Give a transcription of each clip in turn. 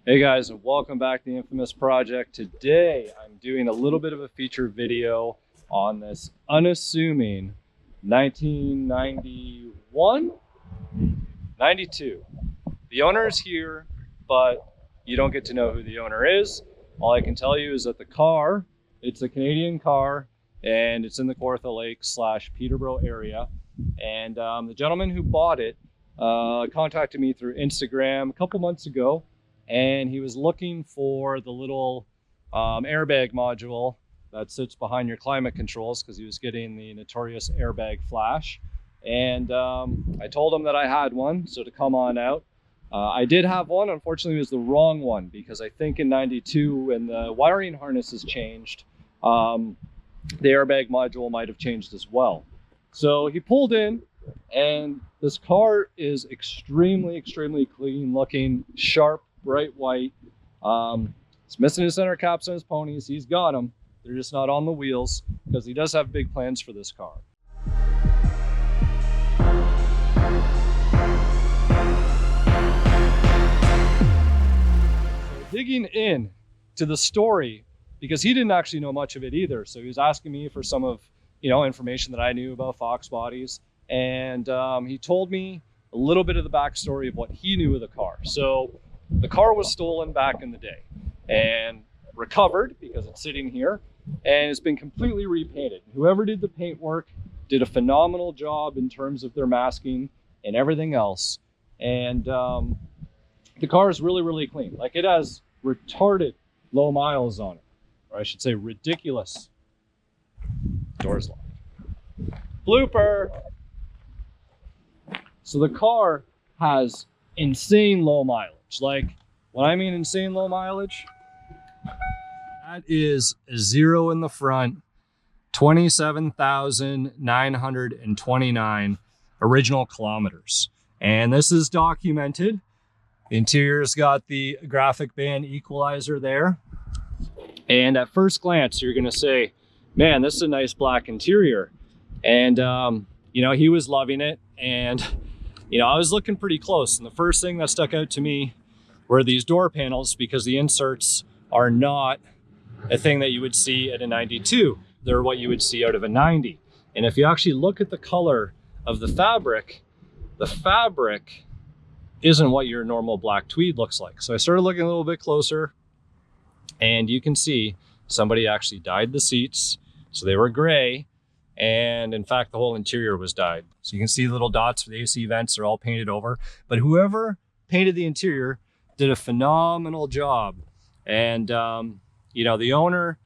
Hey guys, and welcome back to the infamous project. Today I'm doing a little bit of a feature video on this unassuming 1991, 92. The owner is here, but you don't get to know who the owner is. All I can tell you is that the car, it's a Canadian car, and it's in the Kawartha Lake / Peterborough area. And the gentleman who bought it contacted me through Instagram a couple months ago. And he was looking for the little airbag module that sits behind your climate controls because he was getting the notorious airbag flash. And I told him that I had one, so to come on out. I did have one. Unfortunately, it was the wrong one because I think in 92, when the wiring harness has changed, the airbag module might have changed as well. So he pulled in, and this car is extremely clean looking, sharp, bright white. It's missing his center caps on his ponies. He's got them. They're just not on the wheels because he does have big plans for this car. So digging in to the story, because he didn't actually know much of it either. So he was asking me for some of, information that I knew about Fox bodies. And he told me a little bit of the backstory of what he knew of the car. So the car was stolen back in the day and recovered because it's sitting here, and it's been completely repainted. Whoever did the paint work did a phenomenal job in terms of their masking and everything else. And the car is really clean. Like, it has retarded low miles on it, or I should say ridiculous. Door's locked. Blooper. So the car has insane low mileage. Like, when I mean insane low mileage, that is a 0 in the front, 27,929 original kilometers. And this is documented. The interior's got the graphic band equalizer there. And at first glance, you're gonna say, man, this is a nice black interior. And, he was loving it. And, I was looking pretty close. And the first thing that stuck out to me were these door panels, because the inserts are not a thing that you would see at a 92. They're what you would see out of a 90. And if you actually look at the color of the fabric isn't what your normal black tweed looks like. So I started looking a little bit closer, and you can see somebody actually dyed the seats. So they were gray. And in fact, the whole interior was dyed. So you can see little dots for the AC vents are all painted over. But whoever painted the interior did a phenomenal job. And the owner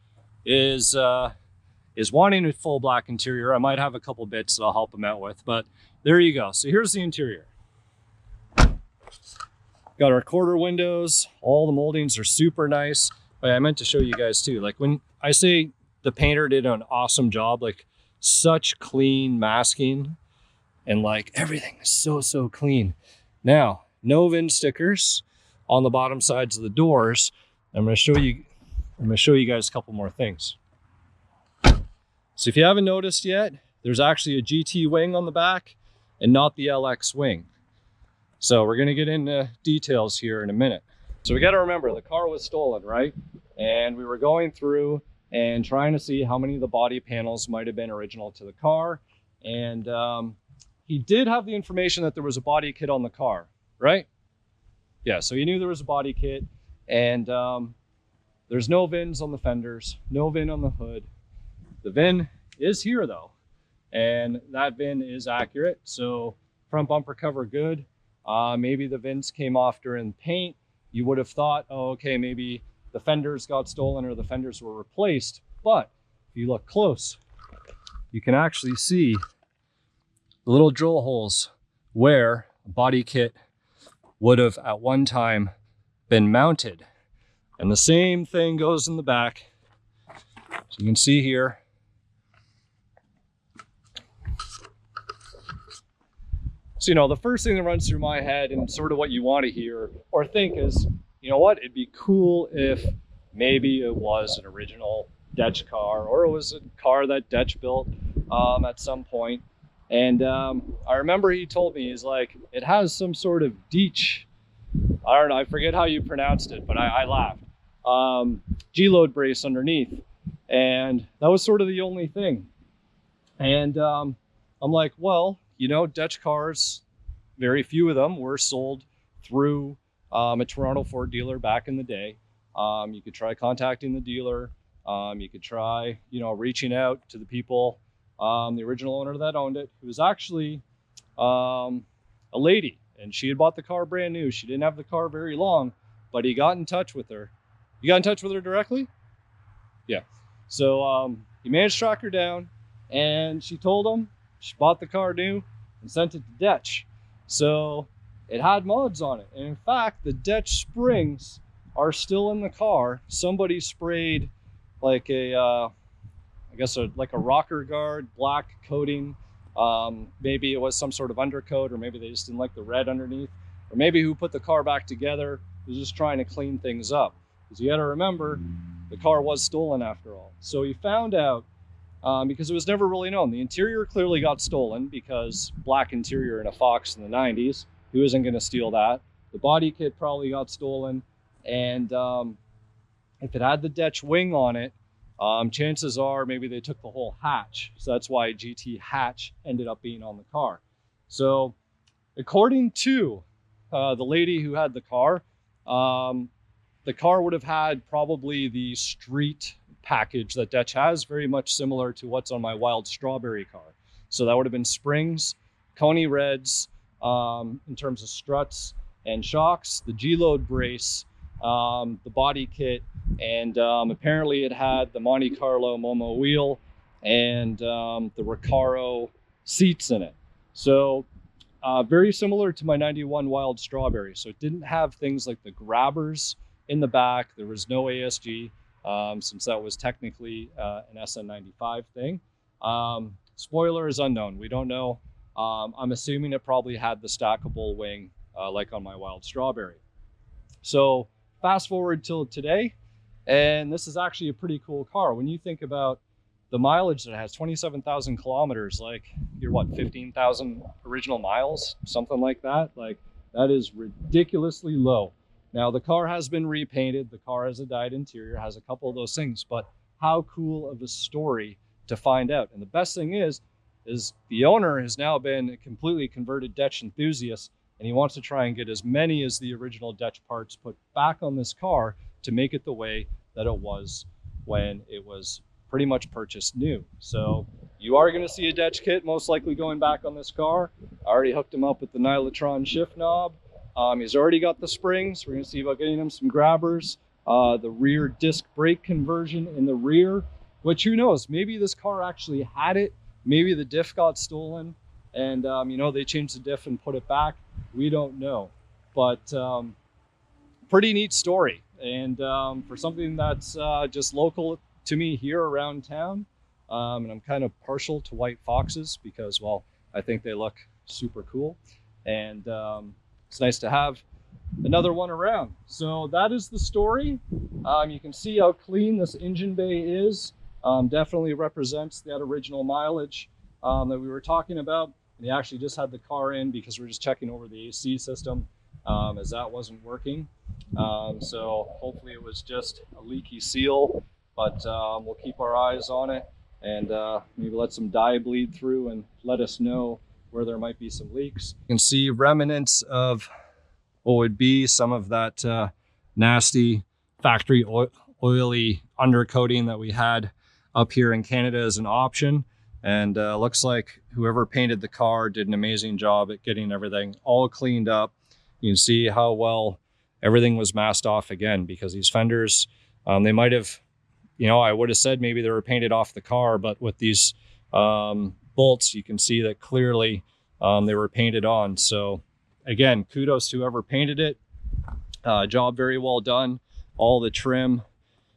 is wanting a full black interior. I might have a couple bits that I'll help him out with, but there you go. So here's the interior. Got our quarter windows. All the moldings are super nice. But I meant to show you guys too. Like, when I say the painter did an awesome job, like, such clean masking, and like everything is so clean. Now, no VIN stickers on the bottom sides of the doors. I'm going to show you guys a couple more things. So if you haven't noticed yet, there's actually a GT wing on the back and not the LX wing. So we're going to get into details here in a minute. So we got to remember, the car was stolen, right? And we were going through and trying to see how many of the body panels might have been original to the car. And he did have the information that there was a body kit on the car, right? Yeah, so he knew there was a body kit. And there's no VINs on the fenders, no VIN on the hood. The VIN is here though, and that VIN is accurate. So front bumper cover good. Maybe the VINs came off during paint. You would have thought, oh, okay, maybe the fenders got stolen or the fenders were replaced. But if you look close, you can actually see the little drill holes where a body kit would have at one time been mounted. And the same thing goes in the back. So you can see here. So, the first thing that runs through my head and sort of what you want to hear or think is, you know what, it'd be cool if maybe it was an original Dech car, or it was a car that Dech built at some point. And I remember he told me, he's like, it has some sort of Dech I don't know, I forget how you pronounced it, but I laughed. G-load brace underneath. And that was sort of the only thing. And I'm like, well, you know, Dech cars, very few of them were sold through a Toronto Ford dealer back in the day. You could try contacting the dealer. You could try, you know, reaching out to the people, the original owner that owned it. It was actually a lady, and she had bought the car brand new. She didn't have the car very long, but he got in touch with her. You got in touch with her directly? Yeah. So he managed to track her down, and she told him she bought the car new and sent it to Dech. So it had mods on it. And in fact, the Dech springs are still in the car. Somebody sprayed like a, I guess like a rocker guard, black coating. Maybe it was some sort of undercoat, or maybe they just didn't like the red underneath. Or maybe who put the car back together was just trying to clean things up. Because you got to remember, the car was stolen after all. So he found out, because it was never really known. The interior clearly got stolen because black interior in a Fox in the 90s. Who isn't going to steal that? The body kit probably got stolen. And if it had the Dech wing on it, chances are maybe they took the whole hatch. So that's why GT hatch ended up being on the car. So according to the lady who had the car would have had probably the street package that Dech has, very much similar to what's on my Wild Strawberry car. So that would have been springs, Coney Reds, in terms of struts and shocks, the G-load brace, the body kit, and apparently it had the Monte Carlo Momo wheel and the Recaro seats in it. So very similar to my 91 Wild Strawberry. So it didn't have things like the grabbers in the back. There was no ASG, since that was technically an SN95 thing. Spoiler is unknown. We don't know. I'm assuming it probably had the stackable wing like on my Wild Strawberry. So fast forward till today, and this is actually a pretty cool car. When you think about the mileage that it has, 27,000 kilometers, like you're what, 15,000 original miles, something like that. Like that is ridiculously low. Now the car has been repainted. The car has a dyed interior, has a couple of those things, but how cool of a story to find out. And the best thing is the owner has now been a completely converted Dech enthusiast, and he wants to try and get as many as the original Dech parts put back on this car to make it the way that it was when it was pretty much purchased new. So you are going to see a Dech kit most likely going back on this car. I already hooked him up with the Nylotron shift knob. He's already got the springs. We're going to see about getting him some grabbers, the rear disc brake conversion in the rear, which who knows, maybe this car actually had it. Maybe the diff got stolen and, you know, they changed the diff and put it back. We don't know, but pretty neat story. And for something that's just local to me here around town, and I'm kind of partial to white Foxes because, well, I think they look super cool. And it's nice to have another one around. So that is the story. You can see how clean this engine bay is. Definitely represents that original mileage that we were talking about. And he actually just had the car in because we're just checking over the AC system as that wasn't working. So hopefully it was just a leaky seal, but we'll keep our eyes on it and maybe let some dye bleed through and let us know where there might be some leaks. You can see remnants of what would be some of that nasty factory oily undercoating that we had up here in Canada as an option. And looks like whoever painted the car did an amazing job at getting everything all cleaned up. You can see how well everything was masked off again, because these fenders, they might have, you know, I would have said maybe they were painted off the car, but with these bolts, you can see that clearly they were painted on. So again, kudos to whoever painted it. Job very well done. All the trim,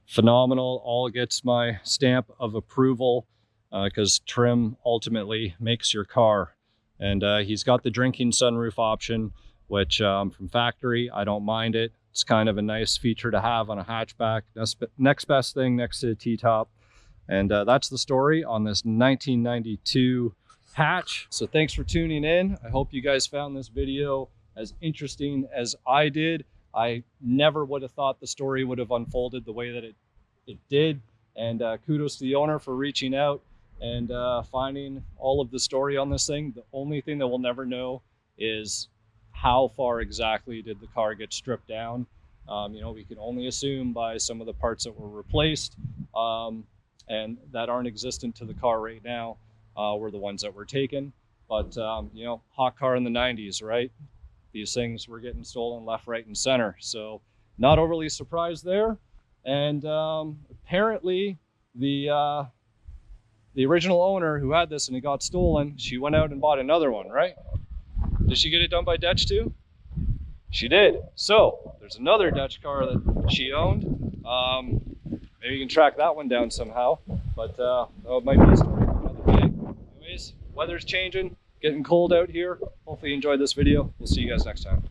phenomenal. All gets my stamp of approval because trim ultimately makes your car. And he's got the drinking sunroof option, which from factory, I don't mind it. It's kind of a nice feature to have on a hatchback. Next best thing next to the T-top. And that's the story on this 1992 hatch. So thanks for tuning in. I hope you guys found this video as interesting as I did. I never would have thought the story would have unfolded the way that it did. And kudos to the owner for reaching out and finding all of the story on this thing. The only thing that we'll never know is how far exactly did the car get stripped down. You know, we can only assume by some of the parts that were replaced and that aren't existent to the car right now were the ones that were taken. But, you know, hot car in the 90s, right? These things were getting stolen left, right, and center. So not overly surprised there. And apparently the original owner who had this and it got stolen, she went out and bought another one, right? Did she get it done by Dech too? She did. So there's another Dech car that she owned. Maybe you can track that one down somehow, but it might be a story for another day. Anyways, weather's changing, getting cold out here. Hopefully you enjoyed this video. We'll see you guys next time.